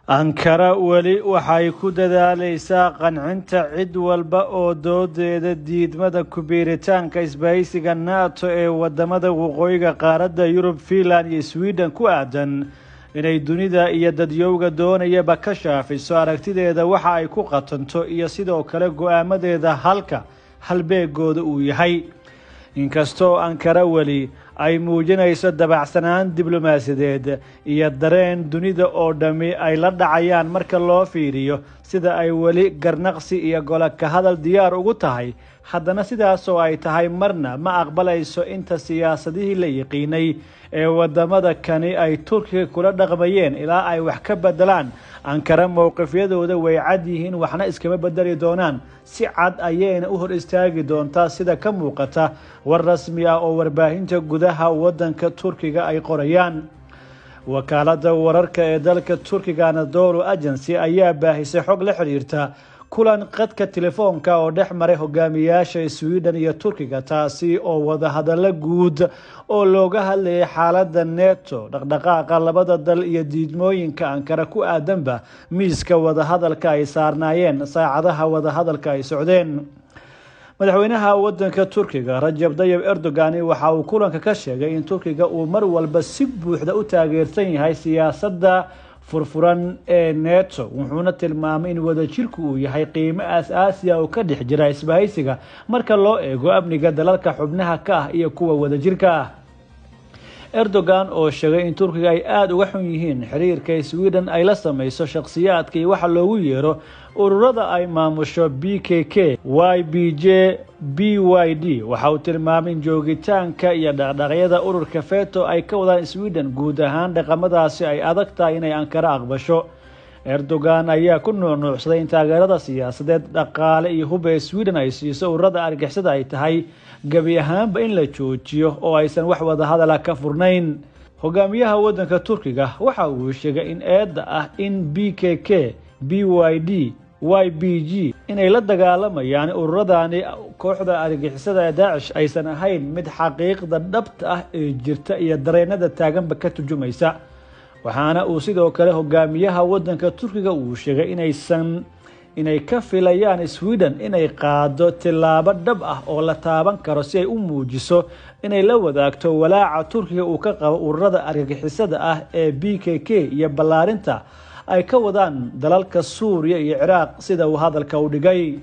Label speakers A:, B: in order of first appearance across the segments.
A: Ankara weli waxay ku dadaalaysaa qancinta cid walba oo doodeeda diidmada ku biiritaanka isbahaysiga NATO ee wadamada waqooyiga qaaradda Yurub, Finland iyo Sweden ku aadan inay dunida iyo dadyowga doonayaba ka shaafiso aragtideeda waxa ay ku qatanto iyo sidoo kale go'aamadeeda halbeegooda uu yahay. inkastoo Ankara weli ay muujinayso dabacsanaan diblomaasiyadeed iyo dareen dunida oo dhami ay la dhacayaan marka loo fiiriyo sida ay weli garnaqsi iyo golo ka hadal diyaar ugu tahay, haddana sidaas oo ay tahay marna ma aqbalayso inta siyaasadihii la yaqiinay ee wadamada kani ay Turkiga kula dhaqmayeen ilaa ay wax ka bedelaan. Ankara mowqifyadooda way cad yihiin, waxna iskama bedeli doonaan, si cad ayayna u hor istaagi doontaa sida ka muuqata war rasmi ah oo warbaahinta gudaha wadanka Turkiga ay qorayaan. wakaaladda wararka ee dalka Turkiga Anadolu Agency ayaa baahisay xog la xiriirta kulan qadka telefoonka oo dhex maray hogaamiyaasha Sweden iyo Turkiga, taasi oo wada hadallo guud oo looga hadlayay xaaladda NATO, dhaqdhaqaaqa labada dal iyo diidmooyinka Ankara ku aadanba miiska wada hadalka ay saarnaayeen saacadaha wada hadalka ay socdeen. madaxweynaha wadanka Turkiga Rajab Tayyip Erdogan waxa uu kulanka ka sheegay in Turkiga uu mar walba si buuxda u taageersan yahay siyaasadda furfuran ee NATO, wuxuuna tilmaamay in wadajirku uu yahay qiimo aasaasi ah oo ka dhex jira isbahaysiga marka loo eego amniga dalalka xubnaha ka ah iyo kuwa wadajirka ah. Erdogan oo sheegay in Turkiga ay aad uga xun yihiin xiriirka Sweden ay la samayso shakhsiyaadka iyo waxa loogu yeero ururada ay maamusho PKK, YPG, BYD, waxa uu tilmaamay in joogitaanka iyo dhaqdhaqaaqyada ururka FETÖ ay ka wadaan Sweden guud ahaan dhaqamadaasi ay adag tahay inay Ankara aqbasho. Erdogan ayaa ku nuucnuucsaday in taageerada siyaasadeed, dhaqaale iyo hub ee Sweden ay siiso ururada argagixisada ay tahay gabi ahaanba in la joojiyo oo aysan wax wada hadal ka furnayn. hogaamiyaha wadanka Turkiga waxa uu sheegay in eedda ah in PKK, BYD, YPG inay la dagaalamayaan ururadani kooxda argagixisada ee Daesh aysan ahayn mid xaqiiqda dhabta ah ee jirta iyo dareenada taaganba ka turjumaysa. waxaana uu sidoo kale hogaamiyaha wadanka Turkiga uu sheegay inay ka filayaan Sweden inay qaado tilaabo dhab ah oo la taaban karo si ay u muujiso inay la wadaagto walaaca Turkiga uu ka qabo ururada argagixisada ah ee PKK iyo ballaarinta ay ka wadaan dalalka Suuriya iyo Ciraaq sida uu hadalka u dhigay.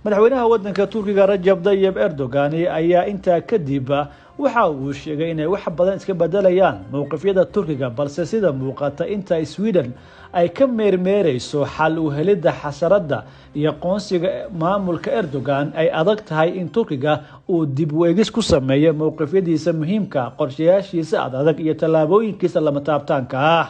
A: madaxweynaha wadanka Turkiga Rajab Tayyip Erdogan ayaa intaa kadib waxa uu sheegay inay wax badan iska bedelayaan mowqifyada Turkiga, balse sida muuqata inta Sweden ay ka meermeerayso xal u helidda xasarada iyo qoonsiga maamulka Erdogan ay adag tahay in Turkiga uu dib u eegis ku sameeyo mowqifyadiisa muhiimka, qorshayaashiisa adag iyo tallaabooyinkiisa lama taabtaanka ah.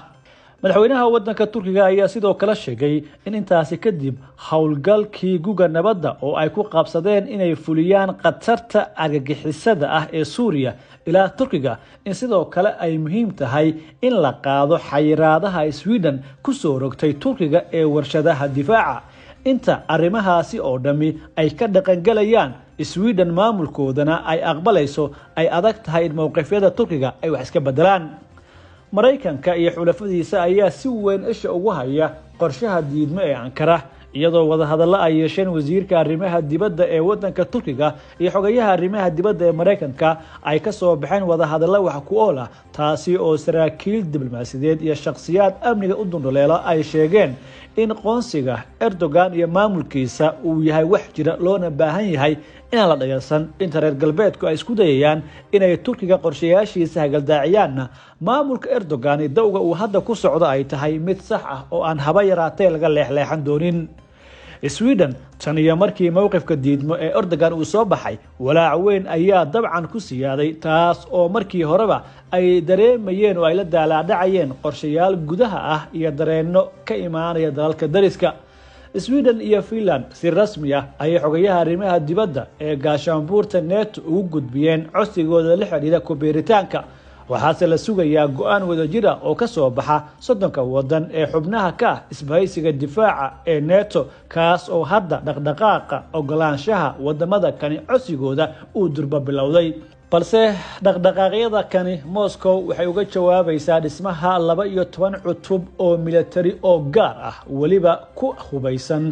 A: madaxweynaha wadanka Turkiga ayaa sidoo kale sheegay in intaasi kadib howlgalkii guga nabadda oo ay ku qabsadeen inay fuliyaan qatarta argagixisada ah ee Suuriya ilaa Turkiga, in sidoo kale ay muhiim tahay in la qaado xayiraadaha Sweden ku soo rogtay Turkiga ee warshadaha difaaca. inta arrimahaasi oo dhami ay ka dhaqangalayaan, Sweden maamulkoodana ay aqbalayso, ay adag tahay in mowqifyada Turkiga ay wax iska bedelaan. Mareykanka iyo xulafadiisa ayaa si weyn isha ugu haya qorshaha diidmo ee Ankara, iyadoo wada hadallo ay yeesheen wasiirka arrimaha dibadda ee wadanka Turkiga iyo xogayaha arrimaha dibadda ee Mareykanka ay ka soo baxeen wada hadallo wax ku ool ah, taasi oo saraakiil diblomaasiyadeed iyo shakhsiyaad amniga u dunduleela ay sheegeen in qoonsiga Erdogan iyo maamulkiisa uu yahay wax jira loona baahan yahay inaan la dhageysan. inta reer galbeedku ay isku dayayaan inay Turkiga qorshayaashiisa hagaldaaciyaan, maamulka Erdogan dawga uu hadda ku socdo ay tahay mid sax ah oo aan haba yaraatee laga leexleexan doonin. Sweden tan iyo markii mowqifka diidmo ee Erdogan uu soo baxay, walaac weyn ayaa dabcan ku siyaaday, taas oo markii horeba ay dareemayeen oo ay la daalaadhacayeen qorshayaal gudaha ah iyo dareenno ka imaanaya dalalka dariska. Sweden iyo Finland si rasmi ah ayay xogayaha arrimaha dibadda ee gaashaanbuurta NATO ugu gudbiyeen codsigooda la xiriira ku biiritaanka, waxaase la sugayaa go'aan wadajir ah oo ka soo baxa 30 wadan ee xubnaha ka ah isbahaysiga difaaca ee NATO, kaas oo hadda dhaqdhaqaaqa ogolaanshaha wadamada kani codsigooda uu durba bilowday. balse dhaqdhaqaaqyada kani Moscow waxay uga jawaabaysaa dhismaha 12 cutub oo military oo gaar ah waliba ku hubaysan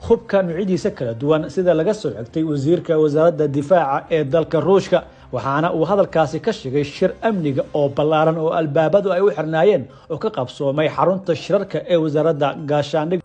A: hubka nuucyadiisa kala duwan sida laga soo xigtay wasiirka wasaaradda difaaca ee dalka Ruushka waxaana uu hadalkaasi ka shigay shir amniga oo ballaaran oo albaabadu ay u xirnaayeen oo ka qabsoomay xarunta shirarka ee wasaaradda gaashaandhigga